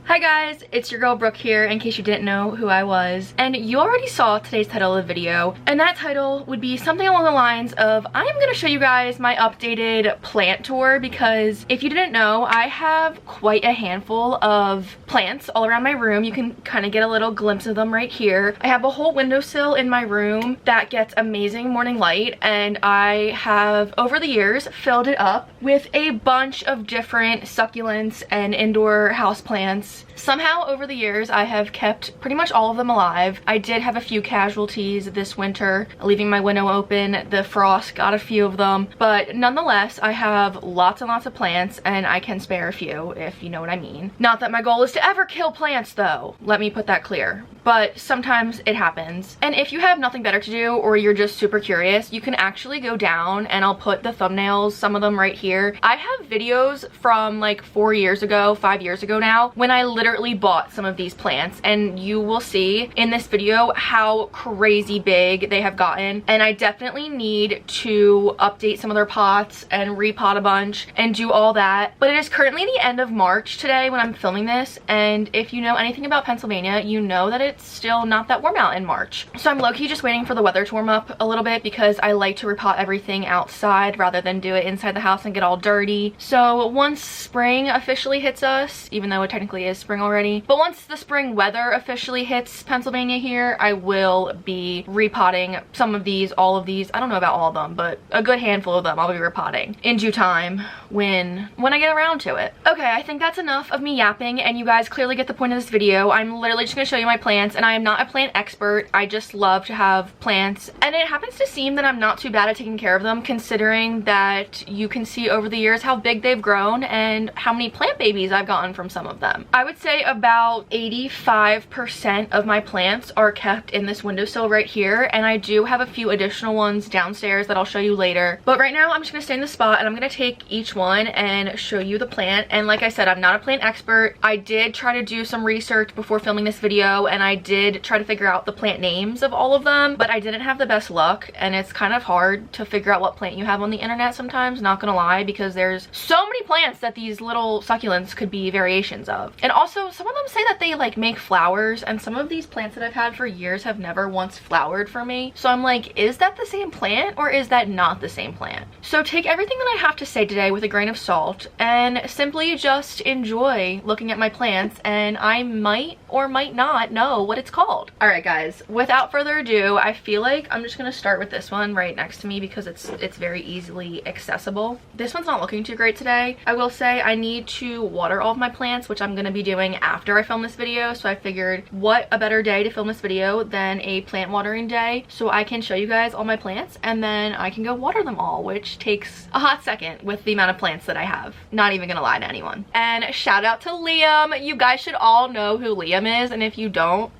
Hi guys, it's your girl Brooke here, in case you didn't know who I was. And you already saw today's title of the video, and that title would be something along the lines of I am going to show you guys my updated plant tour, because if you didn't know, I have quite a handful of plants all around my room. You can kind of get a little glimpse of them right here. I have a whole windowsill in my room that gets amazing morning light, and I have over the years filled it up with a bunch of different succulents and indoor houseplants. Somehow over the years I have kept pretty much all of them alive. I did have a few casualties this winter, leaving my window open. The frost got a few of them, but nonetheless I have lots and lots of plants, and I can spare a few, if you know what I mean. Not that my goal is to ever kill plants though, let me put that clear, but sometimes it happens. And if you have nothing better to do, or you're just super curious, you can actually go down, and I'll put the thumbnails, some of them right here. I have videos from like 4 years ago, 5 years ago now, when I literally bought some of these plants, and you will see in this video how crazy big they have gotten. And I definitely need to update some of their pots and repot a bunch and do all that. But it is currently the end of March today when I'm filming this, and if you know anything about Pennsylvania, you know that it's still not that warm out in March. So I'm low-key just waiting for the weather to warm up a little bit, because I like to repot everything outside rather than do it inside the house and get all dirty. So once spring officially hits us, even though it technically is spring already, but once the spring weather officially hits Pennsylvania here, I will be repotting some of these, all of these. I don't know about all of them, but a good handful of them I'll be repotting in due time when I get around to it. Okay, I think that's enough of me yapping, and you guys clearly get the point of this video. I'm literally just gonna show you my plants, and I am not a plant expert. I just love to have plants, and it happens to seem that I'm not too bad at taking care of them, considering that you can see over the years how big they've grown and how many plant babies I've gotten from some of them. I would say about 85% of my plants are kept in this windowsill right here, and I do have a few additional ones downstairs that I'll show you later. But right now I'm just gonna stay in the spot, and I'm gonna take each one and show you the plant. And like I said, I'm not a plant expert. I did try to do some research before filming this video, and I did try to figure out the plant names of all of them, but I didn't have the best luck, and it's kind of hard to figure out what plant you have on the internet sometimes, not gonna lie, because there's so many plants that these little succulents could be variations of. And also some of them say that they like make flowers, and some of these plants that I've had for years have never once flowered for me. So I'm like, is that the same plant, or is that not the same plant? So take everything that I have to say today with a grain of salt, and simply just enjoy looking at my plants, and I might or might not know what it's called. All right guys, without further ado, I feel like I'm just gonna start with this one right next to me, because it's very easily accessible. This one's not looking too great today. I will say I need to water all of my plants, which I'm gonna be doing after I film this video. So I figured, what a better day to film this video than a plant watering day, so I can show you guys all my plants, and then I can go water them all, which takes a hot second with the amount of plants that I have. Not even gonna lie to anyone. And shout out to Liam. You guys should all know who Liam is, and if you don't,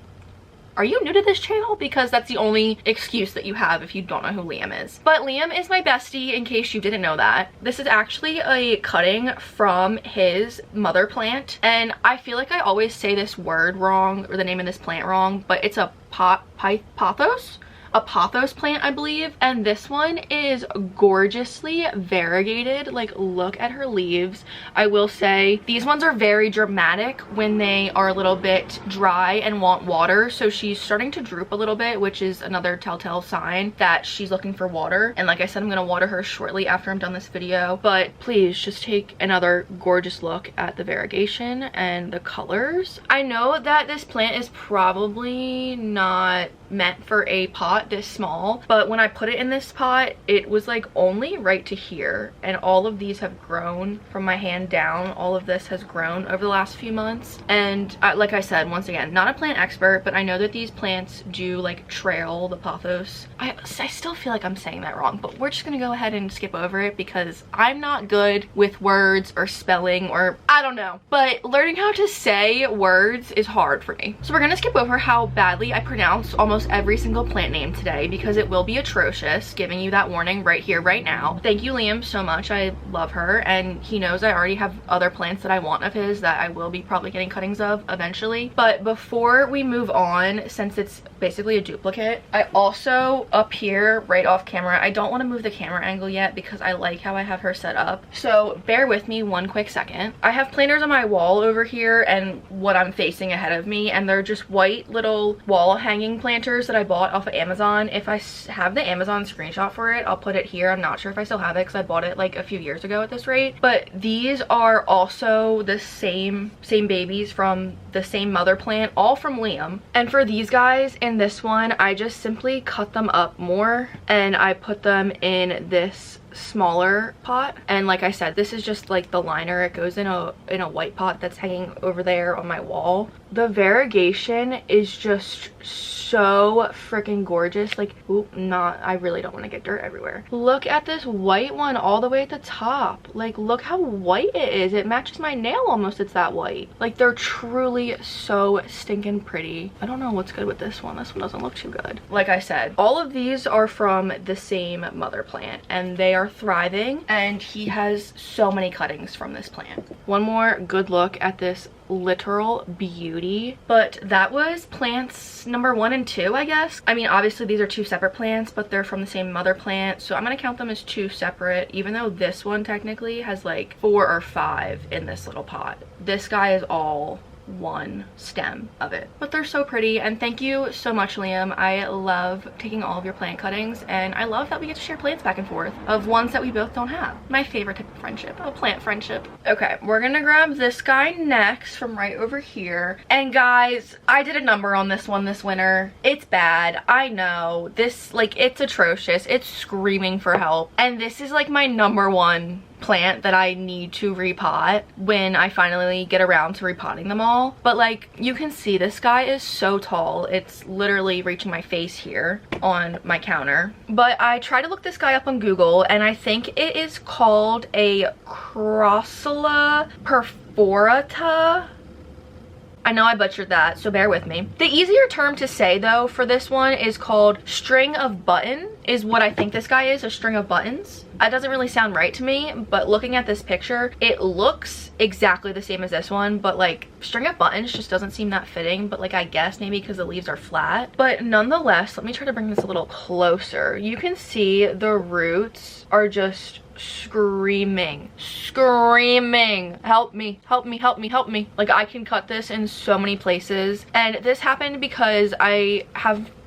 are you new to this channel? Because that's the only excuse that you have if you don't know who Liam is. But Liam is my bestie, in case you didn't know that. This is actually a cutting from his mother plant, and I feel like I always say this word wrong, or the name of this plant wrong, but it's a pothos? A pothos plant, I believe. And this one is gorgeously variegated. Like, look at her leaves. I will say these ones are very dramatic when they are a little bit dry and want water. So she's starting to droop a little bit, which is another telltale sign that she's looking for water. And like I said, I'm gonna water her shortly after I'm done this video. But please just take another gorgeous look at the variegation and the colors. I know that this plant is probably not meant for a pot this small, but when I put it in this pot, it was like only right to here, and all of these have grown from my hand down. All of this has grown over the last few months, and like I said, once again, not a plant expert, but I know that these plants do like trail the pothos. I still feel like I'm saying that wrong, but we're just gonna go ahead and skip over it, because I'm not good with words or spelling, or I don't know, but learning how to say words is hard for me. So we're gonna skip over how badly I pronounce almost every single plant name today because it will be atrocious, giving you that warning right here, right now. Thank you, Liam, so much. I love her, and he knows I already have other plants that I want of his that I will be probably getting cuttings of eventually. But before we move on, since it's basically a duplicate, I also, up here right off camera, I don't want to move the camera angle yet because I like how I have her set up, so bear with me one quick second. I have planters on my wall over here and what I'm facing ahead of me, and they're just white little wall hanging planters that I bought off of Amazon. If I have the Amazon screenshot for it, I'll put it here. I'm not sure if I still have it because I bought it like a few years ago at this rate. But these are also the same babies from the same mother plant, all from Liam. And for these guys in this one, I just simply cut them up more and I put them in this smaller pot. And like I said, this is just like the liner. It goes in a white pot that's hanging over there on my wall. The variegation is just so freaking gorgeous. Like, oop, I really don't want to get dirt everywhere. Look at this white one all the way at the top. Like, look how white it is. It matches my nail almost. It's that white. Like, they're truly so stinking pretty. I don't know what's good with this one. This one doesn't look too good. Like I said, all of these are from the same mother plant and they are thriving, and he has so many cuttings from this plant. One more good look at this literal beauty. But that was plants number 1 and 2, I guess. I mean, obviously these are 2 separate plants, but they're from the same mother plant, so I'm gonna count them as 2 separate, even though this one technically has like 4 or 5 in this little pot. This guy is all one stem of it, but they're so pretty. And thank you so much, Liam. I love taking all of your plant cuttings, and I love that we get to share plants back and forth of ones that we both don't have. My favorite type of friendship, a plant friendship. Okay, we're gonna grab this guy next from right over here. And guys, I did a number on this one this winter. It's bad, I know. This, like, it's atrocious. It's screaming for help, and this is like my number 1 plant that I need to repot when I finally get around to repotting them all. But like, you can see this guy is so tall. It's literally reaching my face here on my counter. But I tried to look this guy up on Google, and I think it is called a Crossula perforata. I know I butchered that, so bear with me. The easier term to say though for this one is called string of button, is what I think this guy is, a string of buttons. That doesn't really sound right to me, but looking at this picture, it looks exactly the same as this one, but like string of buttons just doesn't seem that fitting, but like I guess maybe because the leaves are flat. But nonetheless, let me try to bring this a little closer. You can see the roots are just screaming, help me, help me, help me, help me. Like, I can cut this in so many places, and this happened because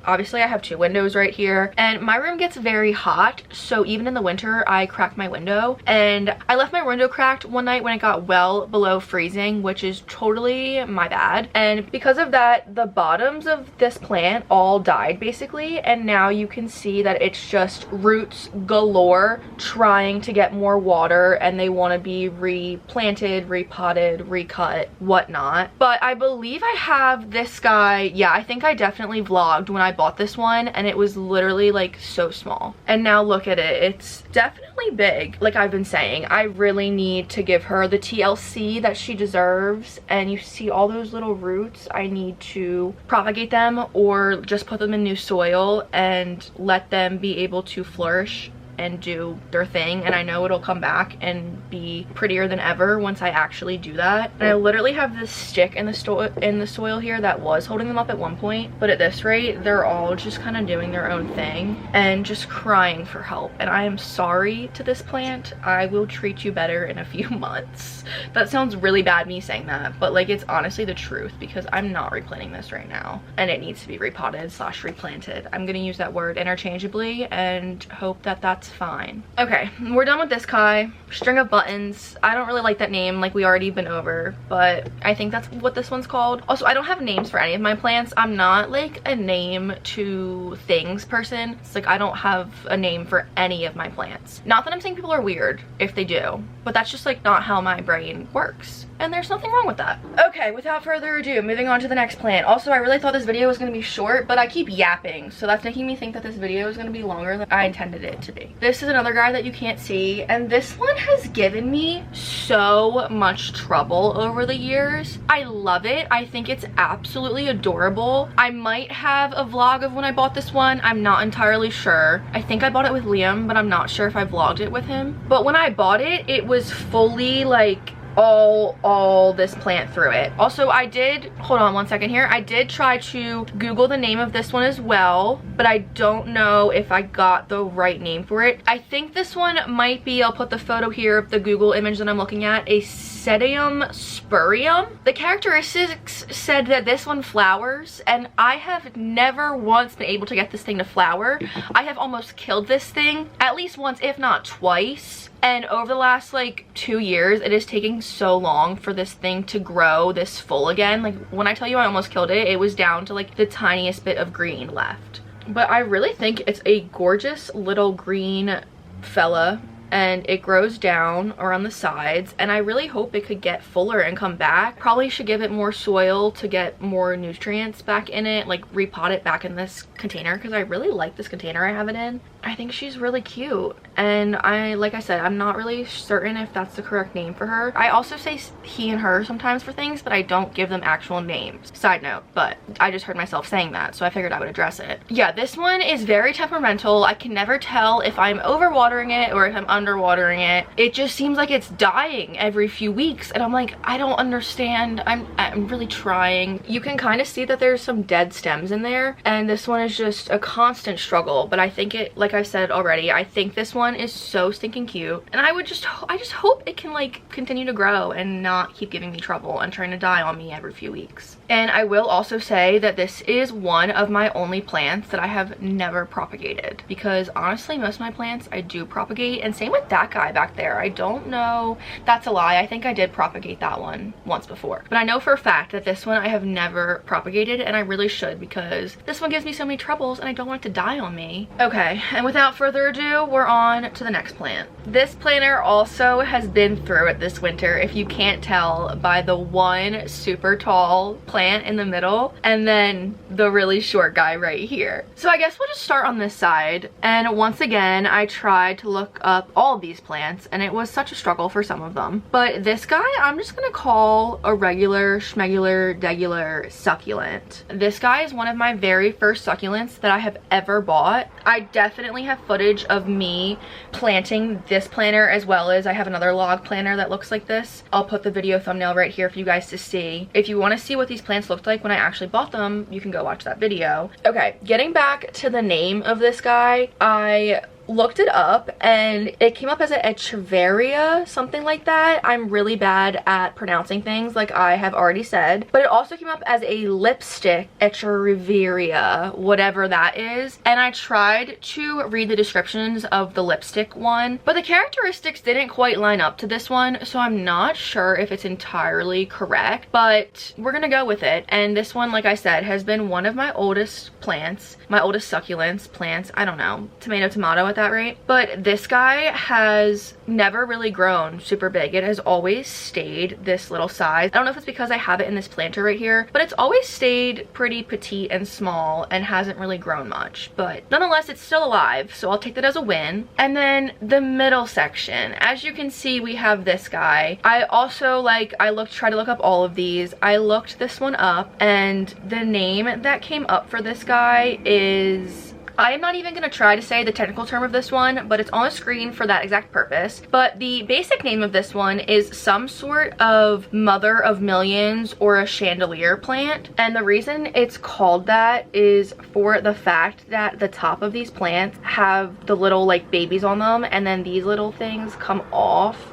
obviously I have 2 windows right here, and my room gets very hot, so even in the winter I crack my window, and I left my window cracked one night when it got well below freezing, which is totally my bad. And because of that, the bottoms of this plant all died basically, and now you can see that it's just roots galore trying to get more water, and they want to be replanted, repotted, recut, whatnot. But I believe I have this guy, yeah, I think I definitely vlogged when I bought this one, and it was literally like so small, and now look at it. It's definitely big. Like I've been saying, I really need to give her the TLC that she deserves, and you see all those little roots. I need to propagate them or just put them in new soil and let them be able to flourish and do their thing, and I know it'll come back and be prettier than ever once I actually do that. And I literally have this stick in the soil here that was holding them up at one point, but at this rate they're all just kind of doing their own thing and just crying for help. And I am sorry to this plant. I will treat you better in a few months. That sounds really bad me saying that, but like, it's honestly the truth, because I'm not replanting this right now and it needs to be repotted / replanted. I'm gonna use that word interchangeably and hope that that's fine. Okay, we're done with this guy. String of buttons. I don't really like that name, like we already been over, but I think that's what this one's called. Also, I don't have names for any of my plants. I'm not like a name to things person. It's like I don't have a name for any of my plants. Not that I'm saying people are weird if they do, but that's just like not how my brain works, and there's nothing wrong with that. Okay, without further ado, moving on to the next plant. Also, I really thought this video was going to be short, but I keep yapping, so that's making me think that this video is going to be longer than I intended it to be. This is another guy that you can't see, and this one has given me so much trouble over the years. I love it. I think it's absolutely adorable. I might have a vlog of when I bought this one. I'm not entirely sure. I think I bought it with Liam, but I'm not sure if I vlogged it with him. But when I bought it, it was fully like all this plant through it. Also, I did, hold on one second here, I did try to Google the name of this one as well, but I don't know if I got the right name for it. I think this one might be, I'll put the photo here of the Google image that I'm looking at, a Sedium spurium. The characteristics said that this one flowers, and I have never once been able to get this thing to flower. I have almost killed this thing at least once, if not twice. And over the last like 2 years, it is taking so long for this thing to grow this full again. Like when I tell you I almost killed it, it was down to like the tiniest bit of green left. But I really think it's a gorgeous little green fella, and it grows down around the sides, and I really hope it could get fuller and come back. Probably should give it more soil to get more nutrients back in it, like repot it back in this container, because I really like this container I have it in. I think she's really cute, and like I said, I'm not really certain if that's the correct name for her. I also say he and her sometimes for things, but I don't give them actual names. Side note, but I just heard myself saying that, so I figured I would address it. Yeah, this one is very temperamental. I can never tell if I'm overwatering it or if I'm underwatering it. It just seems like it's dying every few weeks, and I'm like, I don't understand. I'm really trying. You can kind of see that there's some dead stems in there, and this one is just a constant struggle, but I think it, like I said already, I think this one is so stinking cute, and I just hope it can like continue to grow and not keep giving me trouble and trying to die on me every few weeks. And I will also say that this is one of my only plants that I have never propagated, because honestly most of my plants I do propagate, and same with that guy back there. I don't know, that's a lie, I think I did propagate that one once before, but I know for a fact that this one I have never propagated, and I really should, because this one gives me so many troubles and I don't want it to die on me. Okay, and without further ado, we're on to the next plant. This planter also has been through it this winter, if you can't tell by the one super tall plant in the middle and then the really short guy right here. So I guess we'll just start on this side, and once again I tried to look up all of these plants and it was such a struggle for some of them, but this guy I'm just gonna call a regular schmegular degular succulent. This guy is one of my very first succulents that I have ever bought. I definitely have footage of me planting this planter, as well as I have another log planter that looks like this. I'll put the video thumbnail right here for you guys to see. If you want to see what these plants looked like when I actually bought them, you can go watch that video. Okay, getting back to the name of this guy, I looked it up and it came up as a Echeveria, something like that. I'm really bad at pronouncing things, like I have already said, but it also came up as a lipstick Echeveria, whatever that is. And I tried to read the descriptions of the lipstick one, but the characteristics didn't quite line up to this one, so I'm not sure if it's entirely correct, but we're gonna go with it. And this one, like I said, has been one of my oldest plants, my oldest succulents, plants, I don't know, tomato at that rate. But this guy has never really grown super big. It has always stayed this little size. I don't know if it's because I have it in this planter right here, but it's always stayed pretty petite and small and hasn't really grown much, but nonetheless it's still alive, so I'll take that as a win. And then the middle section, as you can see, we have this guy. I also tried to look up all of these. I looked this one up, and the name that came up for this guy is, I am not even going to try to say the technical term of this one, but it's on the screen for that exact purpose. But the basic name of this one is some sort of mother of millions or a chandelier plant. And the reason it's called that is for the fact that the top of these plants have the little like babies on them, and then these little things come off,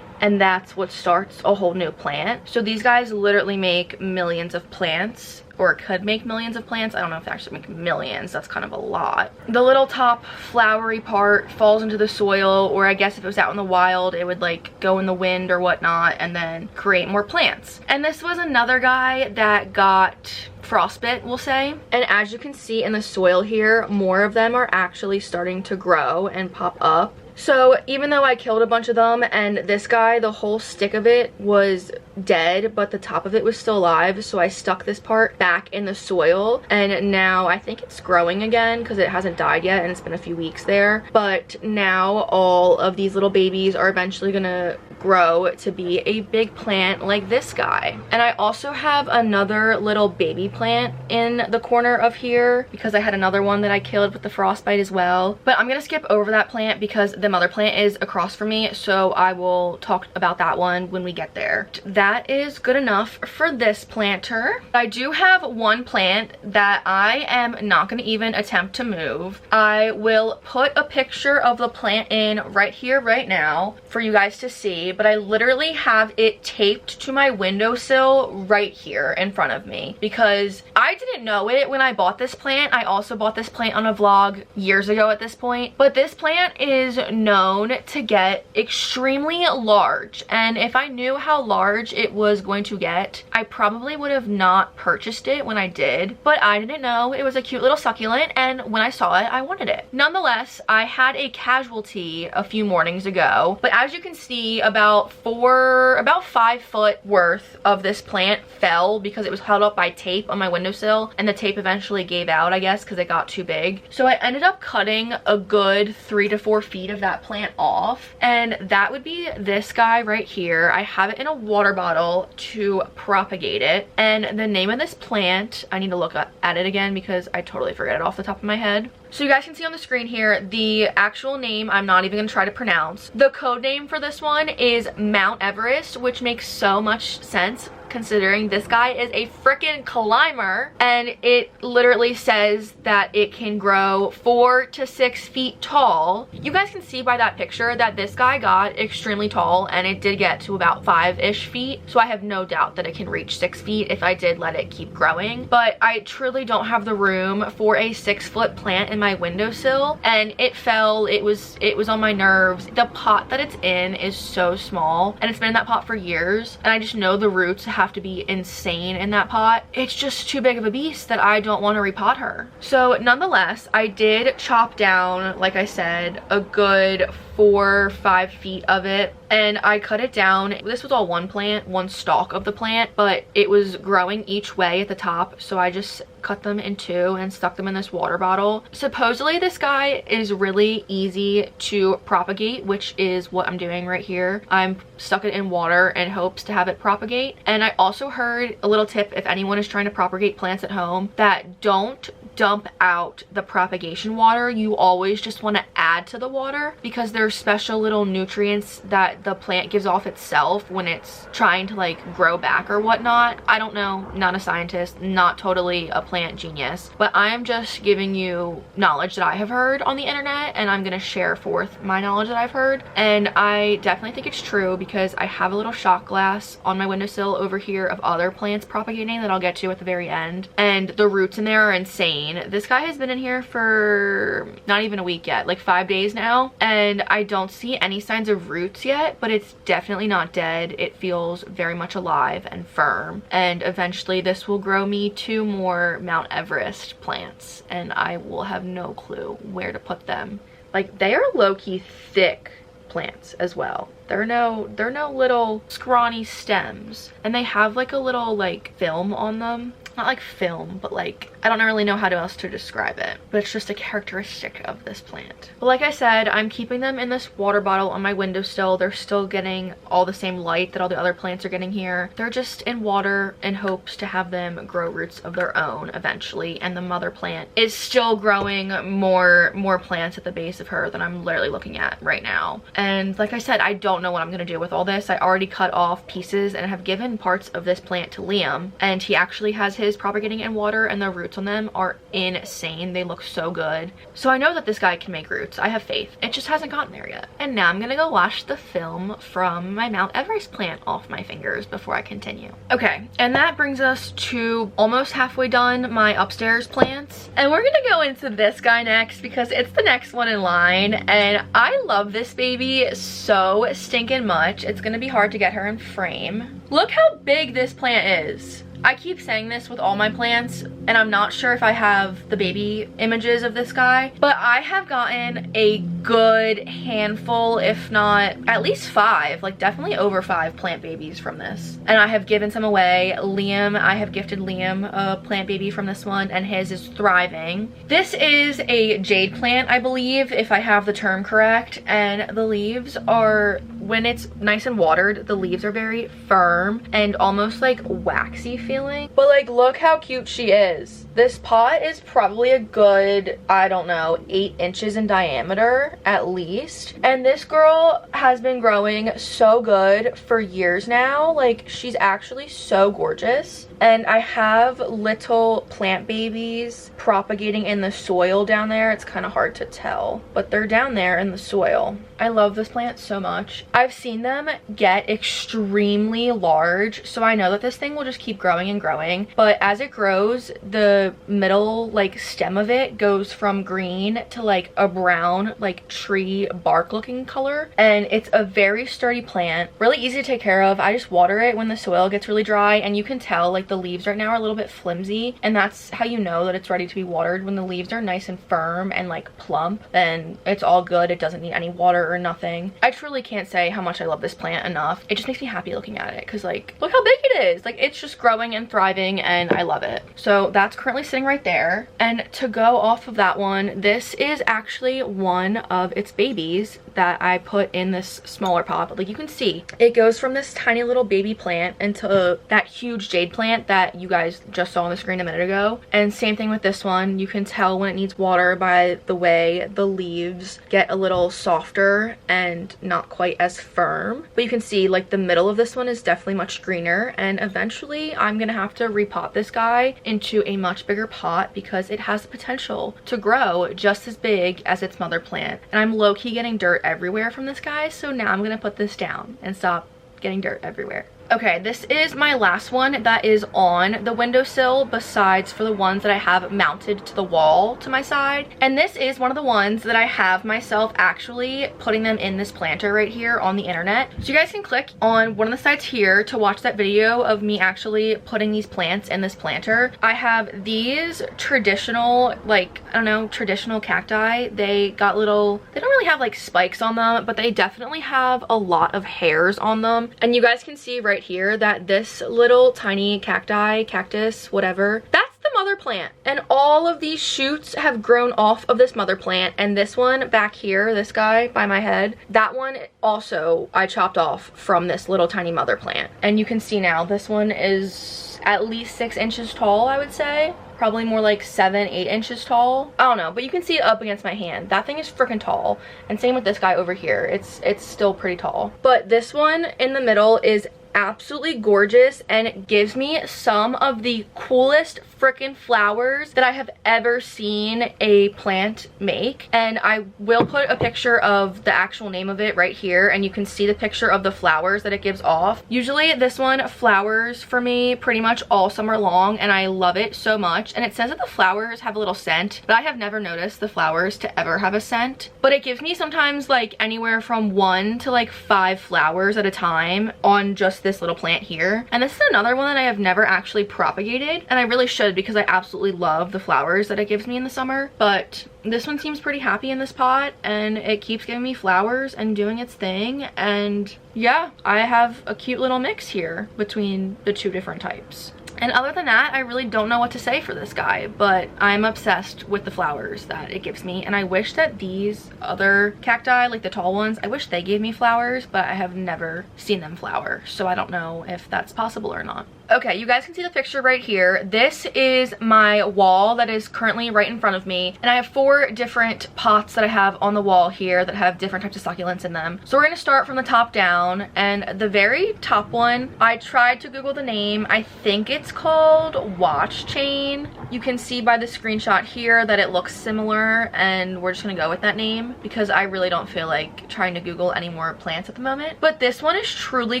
and that's what starts a whole new plant. So these guys literally make millions of plants, or could make millions of plants. I don't know if they actually make millions, that's kind of a lot. The little top flowery part falls into the soil, or I guess if it was out in the wild, it would like go in the wind or whatnot and then create more plants. And this was another guy that got frostbite, we'll say. And as you can see in the soil here, more of them are actually starting to grow and pop up. So even though I killed a bunch of them, and this guy, the whole stick of it was dead, but the top of it was still alive, so I stuck this part back in the soil, and now I think it's growing again because it hasn't died yet and it's been a few weeks there. But now all of these little babies are eventually gonna grow to be a big plant like this guy. And I also have another little baby plant in the corner of here because I had another one that I killed with the frostbite as well. But I'm gonna skip over that plant because the mother plant is across from me, so I will talk about that one when we get there. That is good enough for this planter. I do have one plant that I am not going to even attempt to move. I will put a picture of the plant in right here right now for you guys to see, but I literally have it taped to my windowsill right here in front of me because I didn't know it when I bought this plant. I also bought this plant on a vlog years ago at this point, but this plant is known to get extremely large, and if I knew how large it was going to get, I probably would have not purchased it when I did, but I didn't know. It was a cute little succulent, and when I saw it, I wanted it. Nonetheless, I had a casualty a few mornings ago, but as you can see, about 5 foot worth of this plant fell because it was held up by tape on my windowsill, and the tape eventually gave out, I guess, because it got too big. So I ended up cutting a good 3 to 4 feet of that plant off, and that would be this guy right here. I have it in a water bottle to propagate it, and the name of this plant, I need to look at it again because I totally forget it off the top of my head. So you guys can see on the screen here, the actual name I'm not even gonna try to pronounce. The code name for this one is Mount Everest, which makes so much sense considering this guy is a freaking climber, and it literally says that it can grow 4 to 6 feet tall. You guys can see by that picture that this guy got extremely tall, and it did get to about 5-ish feet, so I have no doubt that it can reach 6 feet if I did let it keep growing. But I truly don't have the room for a 6-foot plant in my windowsill, and it fell. It was on my nerves. The pot that it's in is so small, and it's been in that pot for years, and I just know the roots have to be insane in that pot. It's just too big of a beast that I don't want to repot her. So nonetheless, I did chop down, like I said, a good 4 or 5 feet of it, and I cut it down. This was all one plant, one stalk of the plant, but it was growing each way at the top, so I just cut them in 2 and stuck them in this water bottle. Supposedly this guy is really easy to propagate, which is what I'm doing right here. I'm stuck it in water in hopes to have it propagate. And I also heard a little tip, if anyone is trying to propagate plants at home, that don't dump out the propagation water. You always just want to add to the water because there's special little nutrients that the plant gives off itself when it's trying to like grow back or whatnot. I don't know, not a scientist, not totally a plant genius, but I am just giving you knowledge that I have heard on the internet, and I'm gonna share forth my knowledge that I've heard. And I definitely think it's true because I have a little shot glass on my windowsill over here of other plants propagating that I'll get to at the very end, and the roots in there are insane. This guy has been in here for not even a week yet, like 5 days now, and I don't see any signs of roots yet, but it's definitely not dead. It feels very much alive and firm, and eventually this will grow me 2 more Mount Everest plants, and I will have no clue where to put them. Like, they are low-key thick plants as well. They're no little scrawny stems, and they have like a little like film on them. Not like film, but like, I don't really know how else to describe it, but it's just a characteristic of this plant. But like I said, I'm keeping them in this water bottle on my windowsill. They're still getting all the same light that all the other plants are getting here. They're just in water in hopes to have them grow roots of their own eventually, and the mother plant is still growing more plants at the base of her than I'm literally looking at right now. And like I said, I don't know what I'm gonna do with all this. I already cut off pieces and have given parts of this plant to Liam, and he actually has his propagating in water, and the roots on them are insane. They look so good. So I know that this guy can make roots. I have faith. It just hasn't gotten there yet. And now I'm gonna go wash the film from my Mount Everest plant off my fingers before I continue. Okay, and that brings us to almost halfway done my upstairs plants. And we're gonna go into this guy next because it's the next one in line, and I love this baby so stinking much. It's gonna be hard to get her in frame. Look how big this plant is. I keep saying this with all my plants, and I'm not sure if I have the baby images of this guy, but I have gotten a good handful, if not at least 5, like definitely over 5 plant babies from this. And I have given some away. I have gifted Liam a plant baby from this one, and his is thriving. This is a jade plant, I believe, if I have the term correct, and the leaves are, when it's nice and watered, the leaves are very firm and almost like waxy feeling. But like, look how cute she is. This pot is probably a good, I don't know, 8 inches in diameter at least. And this girl has been growing so good for years now. Like, she's actually so gorgeous. And I have little plant babies propagating in the soil down there. It's kind of hard to tell, but they're down there in the soil. I love this plant so much. I've seen them get extremely large, so I know that this thing will just keep growing and growing. But as it grows, the middle like stem of it goes from green to like a brown like tree bark looking color, and it's a very sturdy plant, really easy to take care of. I just water it when the soil gets really dry, and you can tell like the leaves right now are a little bit flimsy, and that's how you know that it's ready to be watered. When the leaves are nice and firm and like plump, then it's all good. It doesn't need any water or nothing. I truly can't say how much I love this plant enough. It just makes me happy looking at it, because like, look how big it is. Like, it's just growing and thriving, and I love it. So that's currently sitting right there. And to go off of that one, this is actually one of its babies that I put in this smaller pot. But like, you can see it goes from this tiny little baby plant into that huge jade plant that you guys just saw on the screen a minute ago. And same thing with this one. You can tell when it needs water by the way the leaves get a little softer and not quite as firm. But you can see like the middle of this one is definitely much greener, and eventually I'm gonna have to repot this guy into a much bigger pot because it has the potential to grow just as big as its mother plant. And I'm low-key getting dirt everywhere from this guy, so now I'm gonna put this down and stop getting dirt everywhere. Okay, this is my last one that is on the windowsill, besides for the ones that I have mounted to the wall to my side. And this is one of the ones that I have myself actually putting them in this planter right here on the internet. So you guys can click on one of the sites here to watch that video of me actually putting these plants in this planter. I have these traditional, like, I don't know, traditional cacti. They got little, they don't really have like spikes on them, but they definitely have a lot of hairs on them. And you guys can see right here that this little tiny cactus, whatever, that's the mother plant. And all of these shoots have grown off of this mother plant. And this one back here, this guy by my head, that one also I chopped off from this little tiny mother plant. And you can see now this one is at least 6 inches tall, I would say. Probably more like 7-8 inches tall. I don't know, but you can see it up against my hand. That thing is freaking tall. And same with this guy over here. It's still pretty tall. But this one in the middle is absolutely gorgeous, and it gives me some of the coolest freaking flowers that I have ever seen a plant make. And I will put a picture of the actual name of it right here, and you can see the picture of the flowers that it gives off. Usually this one flowers for me pretty much all summer long, and I love it so much. And it says that the flowers have a little scent, but I have never noticed the flowers to ever have a scent. But it gives me sometimes like anywhere from 1 to like 5 flowers at a time on just this little plant here. And this is another one that I have never actually propagated, and I really should, because I absolutely love the flowers that it gives me in the summer. But this one seems pretty happy in this pot, and it keeps giving me flowers and doing its thing. And yeah, I have a cute little mix here between the 2 different types. And other than that, I really don't know what to say for this guy, but I'm obsessed with the flowers that it gives me. And I wish that these other cacti, like the tall ones, I wish they gave me flowers, but I have never seen them flower. So I don't know if that's possible or not. Okay, you guys can see the picture right here. This is my wall that is currently right in front of me, and I have 4 different pots that I have on the wall here that have different types of succulents in them. So we're gonna start from the top down, and the very top one, I tried to Google the name. I think it's called Watch Chain. You can see by the screenshot here that it looks similar, and we're just gonna go with that name because I really don't feel like trying to Google any more plants at the moment. But this one is truly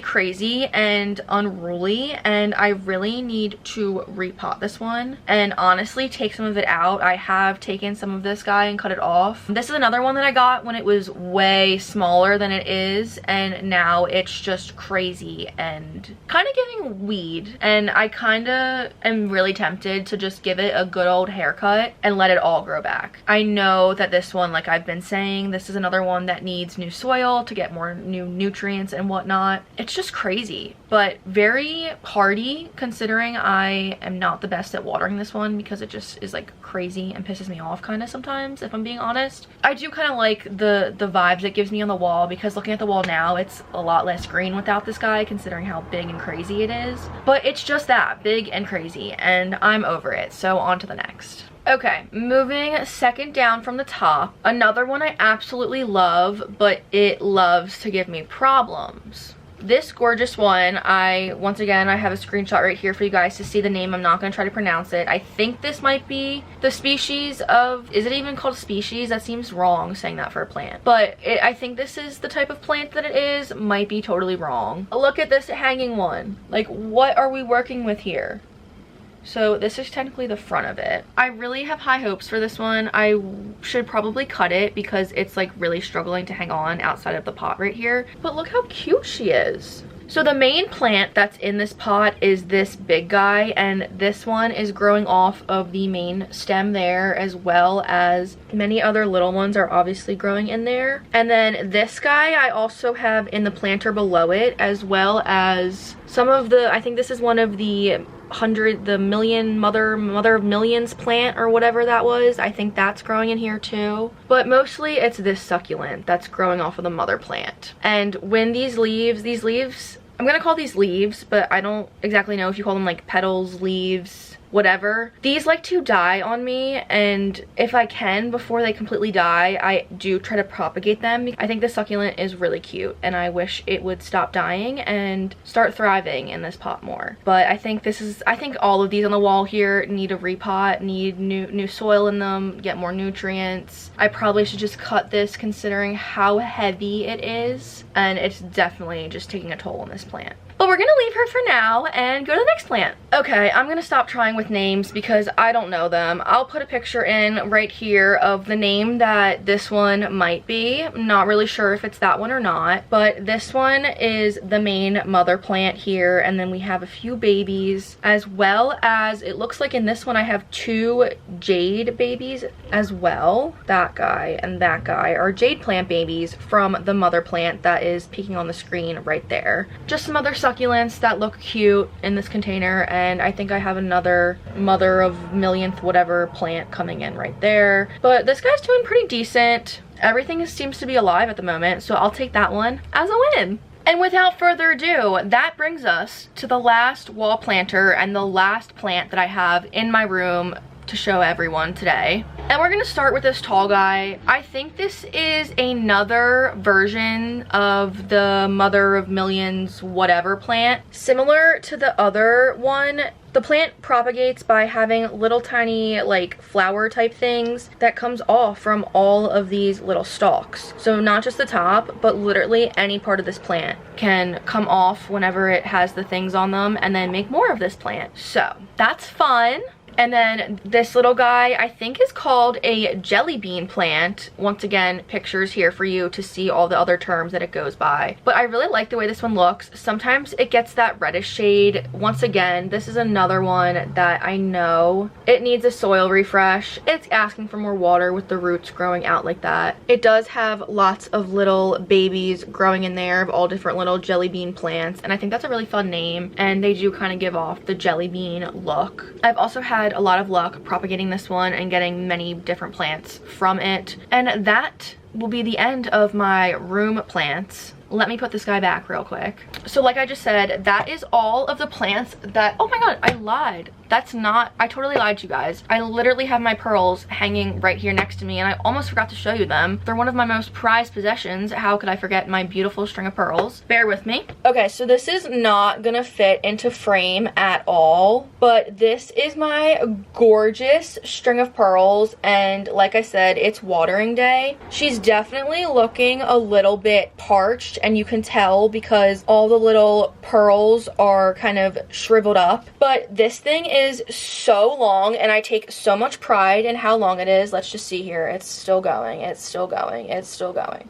crazy and unruly, and and I really need to repot this one and honestly take some of it out. I have taken some of this guy and cut it off. This is another one that I got when it was way smaller than it is, and now it's just crazy and kind of giving weed, and I kind of am really tempted to just give it a good old haircut and let it all grow back. I know that this one, like I've been saying, this is another one that needs new soil to get more new nutrients and whatnot. It's just crazy, but very hardy considering I am not the best at watering this one because it just is like crazy and pisses me off kind of sometimes, if I'm being honest. I do kind of like the vibes it gives me on the wall, because looking at the wall now, it's a lot less green without this guy considering how big and crazy it is. But it's just that big and crazy, and I'm over it. So on to the next. Okay, moving second down from the top, another one I absolutely love, but it loves to give me problems. This gorgeous one, once again, I have a screenshot right here for you guys to see the name. I'm not going to try to pronounce it. I think this might be the species of, is it even called a species? That seems wrong saying that for a plant. But I think this is the type of plant that it is. Might be totally wrong. Look at this hanging one. Like, what are we working with here? So this is technically the front of it. I really have high hopes for this one. I should probably cut it because it's like really struggling to hang on outside of the pot right here. But look how cute she is. So the main plant that's in this pot is this big guy, and this one is growing off of the main stem there, as well as many other little ones are obviously growing in there. And then this guy I also have in the planter below it, as well as some of the, I think this is one of the mother of millions plant or whatever that was. I think that's growing in here too. But mostly it's this succulent that's growing off of the mother plant. And when these leaves, I'm gonna call these leaves, but I don't exactly know if you call them like petals, leaves, whatever. These like to die on me, and if I can, before they completely die, I do try to propagate them. I think the succulent is really cute, and I wish it would stop dying and start thriving in this pot more. But I think all of these on the wall here need a repot, need new soil in them, get more nutrients. I probably should just cut this considering how heavy it is, and it's definitely just taking a toll on this plant. But we're gonna leave her for now and go to the next plant. Okay, I'm gonna stop trying with names because I don't know them. I'll put a picture in right here of the name that this one might be. I'm not really sure if it's that one or not, but this one is the main mother plant here, and then we have a few babies, as well as it looks like in this one I have 2 jade babies as well. That guy and that guy are jade plant babies from the mother plant that is peeking on the screen right there. Just some other succulents that look cute in this container, and I think I have another mother of millionth whatever plant coming in right there. But this guy's doing pretty decent. Everything seems to be alive at the moment, so I'll take that one as a win. And without further ado, that brings us to the last wall planter and the last plant that I have in my room to show everyone today. And we're gonna start with this tall guy. I think this is another version of the mother of millions whatever plant. Similar to the other one, the plant propagates by having little tiny like flower type things that comes off from all of these little stalks. So not just the top, but literally any part of this plant can come off whenever it has the things on them and then make more of this plant. So that's fun. And then this little guy, I think is called a jelly bean plant. Once again, pictures here for you to see all the other terms that it goes by. But I really like the way this one looks. Sometimes it gets that reddish shade. Once again, this is another one that I know it needs a soil refresh. It's asking for more water with the roots growing out like that. It does have lots of little babies growing in there of all different little jelly bean plants. And I think that's a really fun name. And they do kind of give off the jelly bean look. I've also had a lot of luck propagating this one and getting many different plants from it. And that will be the end of my room plants. Let me put this guy back real quick. So like I just said, that is all of the plants that, oh my god, I lied. That's not, I totally lied to you guys. I literally have my pearls hanging right here next to me, and I almost forgot to show you them. They're one of my most prized possessions. How could I forget my beautiful string of pearls? Bear with me. Okay, so this is not gonna fit into frame at all, but this is my gorgeous string of pearls, and like I said, it's watering day. She's definitely looking a little bit parched and you can tell because all the little pearls are kind of shriveled up. But this thing is so long, and I take so much pride in how long it is. Let's just see here. It's still going. It's still going. It's still going.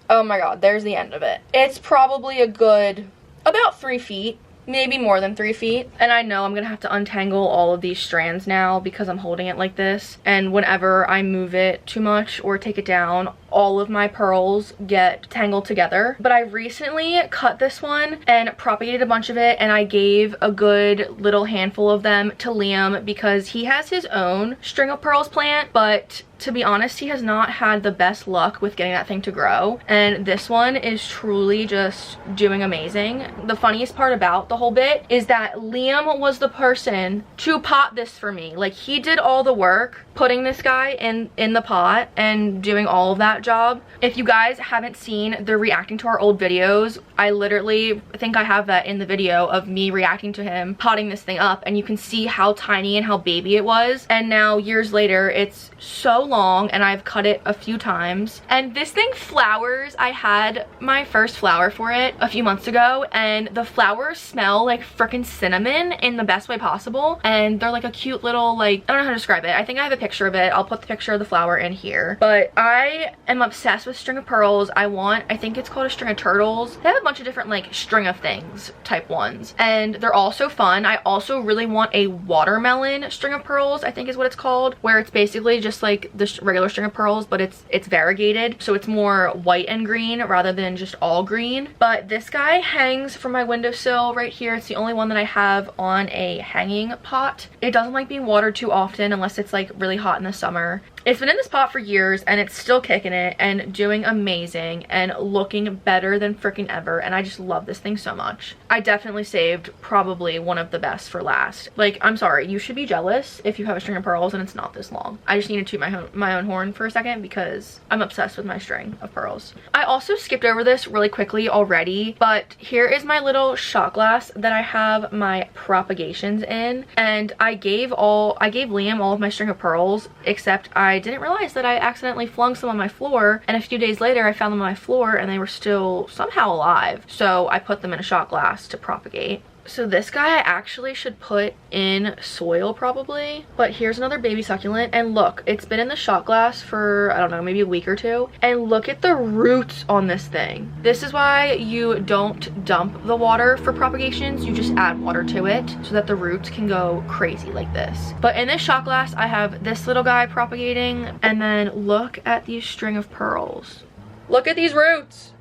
Oh my god, there's the end of it. It's probably a good about 3 feet. Maybe more than 3 feet. And I know I'm gonna have to untangle all of these strands now because I'm holding it like this, and whenever I move it too much or take it down, all of my pearls get tangled together. But I recently cut this one and propagated a bunch of it, and I gave a good little handful of them to Liam because he has his own string of pearls plant, but to be honest, he has not had the best luck with getting that thing to grow, and this one is truly just doing amazing. The funniest part about the whole bit is that Liam was the person to pot this for me. Like, he did all the work putting this guy in the pot and doing all of that job. If you guys haven't seen the reacting to our old videos, I literally think I have that in the video of me reacting to him potting this thing up, and you can see how tiny and how baby it was. And now years later, it's so long, and I've cut it a few times, and this thing flowers. I had my first flower for it a few months ago, and the flowers smell like freaking cinnamon in the best way possible, and they're like a cute little, like, I don't know how to describe it. I think I have a picture of it. I'll put the picture of the flower in here. But I am obsessed with string of pearls. I think it's called a string of turtles. They have a bunch of different like string of things type ones, and they're all so fun. I also really want a watermelon string of pearls, I think is what it's called, where it's basically just like the regular string of pearls, but it's variegated, so it's more white and green rather than just all green. But this guy hangs from my windowsill right here. It's the only one that I have on a hanging pot. It doesn't like being watered too often unless it's like really hot in the summer. It's been in this pot for years, and it's still kicking it and doing amazing and looking better than freaking ever, and I just love this thing so much. I definitely saved probably one of the best for last. Like, I'm sorry, you should be jealous if you have a string of pearls and it's not this long. I just need to toot my own horn for a second because I'm obsessed with my string of pearls. I also skipped over this really quickly already, but here is my little shot glass that I have my propagations in, and I gave Liam all of my string of pearls, except I didn't realize that I accidentally flung some on my floor, and a few days later I found them on my floor and they were still somehow alive, so I put them in a shot glass to propagate. So this guy I actually should put in soil probably, but here's another baby succulent, and look, it's been in the shot glass for, I don't know, maybe a week or two, and look at the roots on this thing. This is why you don't dump the water for propagations, you just add water to it so that the roots can go crazy like this. But in this shot glass I have this little guy propagating, and then look at these string of pearls. Look at these roots.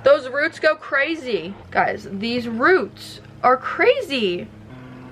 Those roots go crazy. Guys, these roots are crazy.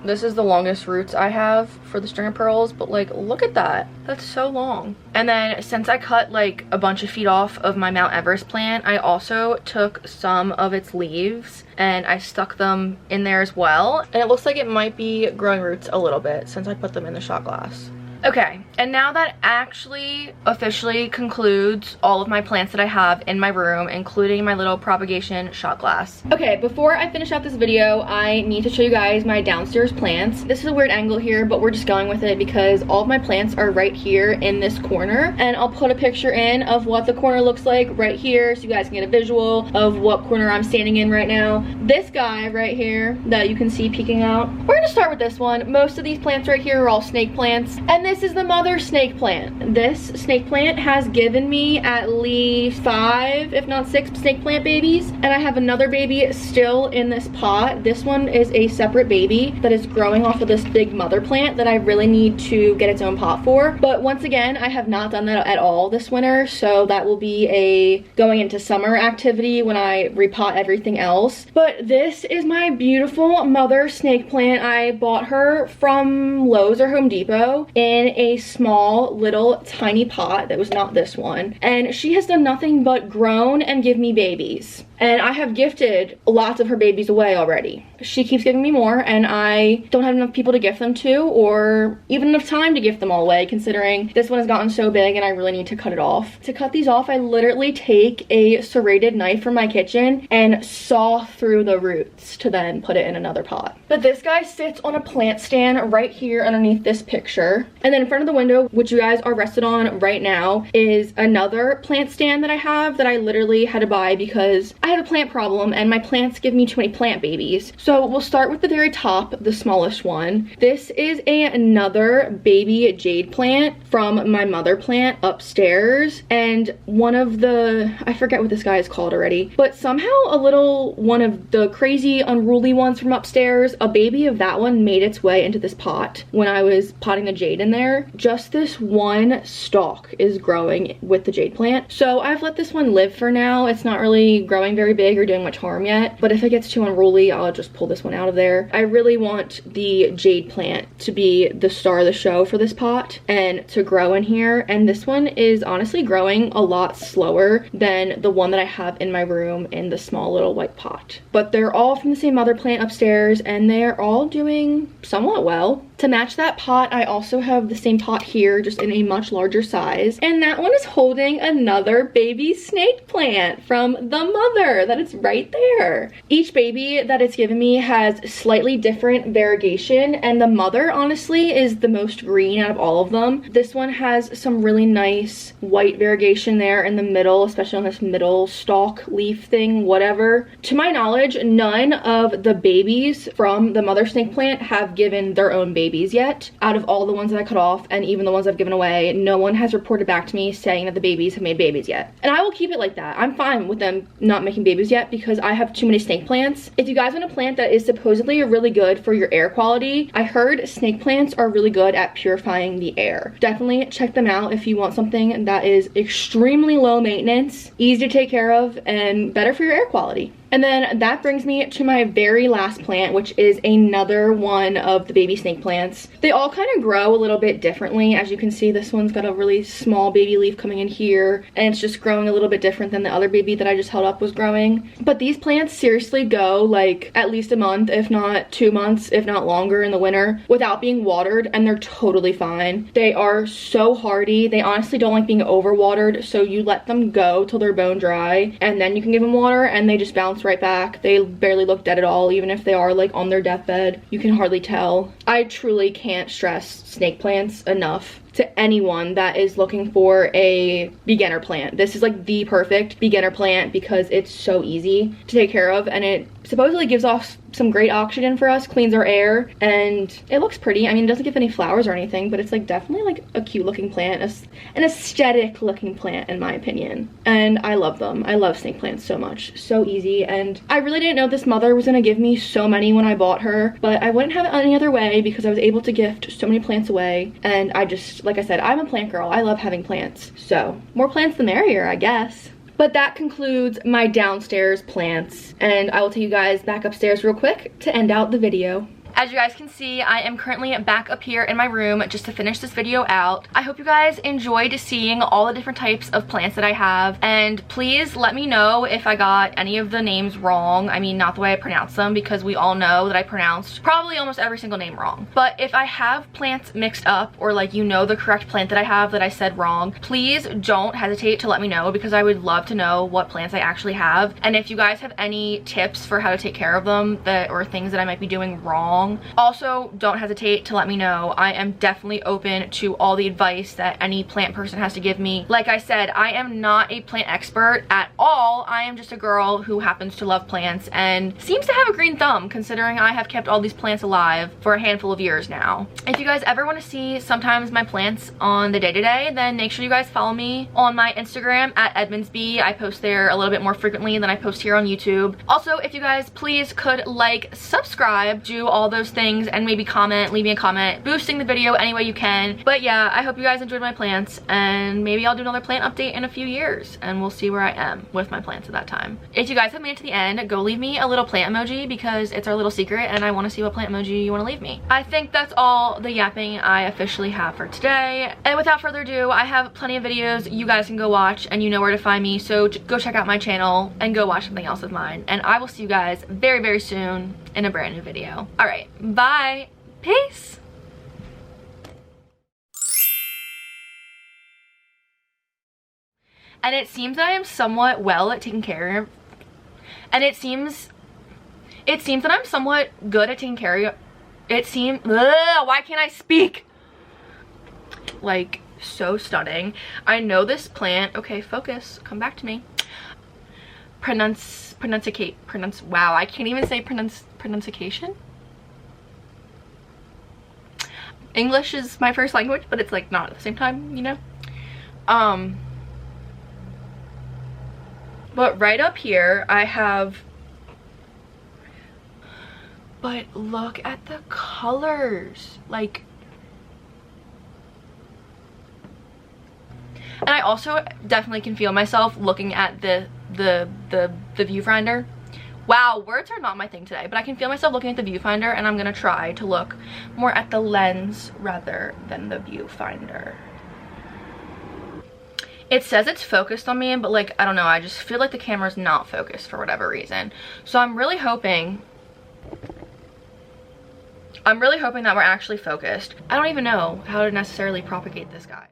This is the longest roots I have for the string of pearls, but like, look at that. That's so long. And then since I cut like a bunch of feet off of my Mount Everest plant, I also took some of its leaves and I stuck them in there as well. And it looks like it might be growing roots a little bit since I put them in the shot glass. Okay, and now that actually officially concludes all of my plants that I have in my room, including my little propagation shot glass. Okay, before I finish out this video, I need to show you guys my downstairs plants. This is a weird angle here, but we're just going with it because all of my plants are right here in this corner, and I'll put a picture in of what the corner looks like right here so you guys can get a visual of what corner I'm standing in right now. This guy right here that you can see peeking out, we're gonna start with this one. Most of these plants right here are all snake plants, and this is the mother snake plant. This snake plant has given me at least 5, if not 6 snake plant babies, and I have another baby still in this pot. This one is a separate baby that is growing off of this big mother plant that I really need to get its own pot for. But once again, I have not done that at all this winter, so that will be a going into summer activity when I repot everything else. But this is my beautiful mother snake plant. I bought her from Lowe's or Home Depot in a small little tiny pot that was not this one, and she has done nothing but grown and give me babies. and I have gifted lots of her babies away already. She keeps giving me more, and I don't have enough people to gift them to, or even enough time to gift them all away, considering this one has gotten so big and I really need to cut it off. To cut these off, I literally take a serrated knife from my kitchen and saw through the roots to then put it in another pot. But this guy sits on a plant stand right here underneath this picture, and then in front of the window, which you guys are rested on right now, is another plant stand that I have that I literally had to buy because I have a plant problem and my plants give me too many plant babies. So we'll start with the very top, the smallest one. This is another baby jade plant from my mother plant upstairs, and one of the, I forget what this guy is called already, but somehow a little one of the crazy unruly ones from upstairs, a baby of that one made its way into this pot when I was potting the jade in there. Just this one stalk is growing with the jade plant, so I've let this one live for now. It's not really growing very big or doing much harm yet, but if it gets too unruly, I'll just pull this one out of there. I really want the jade plant to be the star of the show for this pot and to grow in here, and this one is honestly growing a lot slower than the one that I have in my room in the small little white pot. But they're all from the same mother plant upstairs, and they're all doing somewhat well. To match that pot, I also have the same pot here, just in a much larger size, and that one is holding another baby snake plant from the mother that is right there. Each baby that it's given me has slightly different variegation, and the mother honestly is the most green out of all of them. This one has some really nice white variegation there in the middle, especially on this middle stalk leaf thing, whatever. To my knowledge, none of the babies from the mother snake plant have given their own babies yet. Out of all the ones that I cut off and even the ones I've given away, no one has reported back to me saying that the babies have made babies yet. And I will keep it like that. I'm fine with them not making babies yet because I have too many snake plants. If you guys want a plant that is supposedly really good for your air quality, I heard snake plants are really good at purifying the air. Definitely check them out if you want something that is extremely low maintenance, easy to take care of, and better for your air quality. And then that brings me to my very last plant, which is another one of the baby snake plants. They all kind of grow a little bit differently. As you can see, this one's got a really small baby leaf coming in here, and it's just growing a little bit different than the other baby that I just held up was growing. But these plants seriously go like at least a month, if not 2 months, if not longer in the winter, without being watered, and they're totally fine. They are so hardy. They honestly don't like being overwatered, so you let them go till they're bone dry, and then you can give them water, and they just bounce right back. They barely look dead at all, even if they are like on their deathbed. You can hardly tell. I truly can't stress snake plants enough to anyone that is looking for a beginner plant. This is like the perfect beginner plant because it's so easy to take care of, and it supposedly gives off some great oxygen for us, cleans our air, and it looks pretty. I mean, it doesn't give any flowers or anything, but it's like definitely like a cute looking plant, an aesthetic looking plant in my opinion. And I love them. I love snake plants so much. So easy, and I really didn't know this mother was gonna give me so many when I bought her, but I wouldn't have it any other way because I was able to gift so many plants away, and I just, like I said, I'm a plant girl. I love having plants. So more plants the merrier, I guess. But that concludes my downstairs plants, and I will take you guys back upstairs real quick to end out the video. As you guys can see, I am currently back up here in my room just to finish this video out. I hope you guys enjoyed seeing all the different types of plants that I have, and please let me know if I got any of the names wrong. I mean, not the way I pronounce them, because we all know that I pronounced probably almost every single name wrong. But if I have plants mixed up, or like you know the correct plant that I have that I said wrong, please don't hesitate to let me know, because I would love to know what plants I actually have. And if you guys have any tips for how to take care of them or things that I might be doing wrong, also don't hesitate to let me know. I am definitely open to all the advice that any plant person has to give me. Like I said, I am not a plant expert at all. I am just a girl who happens to love plants and seems to have a green thumb, considering I have kept all these plants alive for a handful of years now. If you guys ever want to see sometimes my plants on the day-to-day, then make sure you guys follow me on my Instagram at EdmondsB. I post there a little bit more frequently than I post here on YouTube. Also, if you guys please could like, subscribe, do all those those things and maybe comment, leave me a comment, boosting the video any way you can. But yeah, I hope you guys enjoyed my plants, and maybe I'll do another plant update in a few years and we'll see where I am with my plants at that time. If you guys have made it to the end, go leave me a little plant emoji because it's our little secret and I want to see what plant emoji you want to leave me. I think that's all the yapping I officially have for today. And without further ado, I have plenty of videos you guys can go watch and you know where to find me, so go check out my channel and go watch something else of mine. And I will see you guys very, very soon in a brand new video. All right, bye, peace. And it seems that I am somewhat well at taking care of, and it seems that I'm somewhat good at taking care of, why can't I speak? Like, so stunning. I know this plant, okay, focus, come back to me. Wow, I can't even say pronunciation. English is my first language, but it's like not at the same time, you know? But right up here I have, but look at the colors, like, and I also definitely can feel myself looking at the viewfinder. Wow, words are not my thing today, but I can feel myself looking at the viewfinder, and I'm gonna try to look more at the lens rather than the viewfinder. It says it's focused on me, but like, I don't know, I just feel like the camera's not focused for whatever reason. So I'm really hoping that we're actually focused. I don't even know how to necessarily propagate this guy.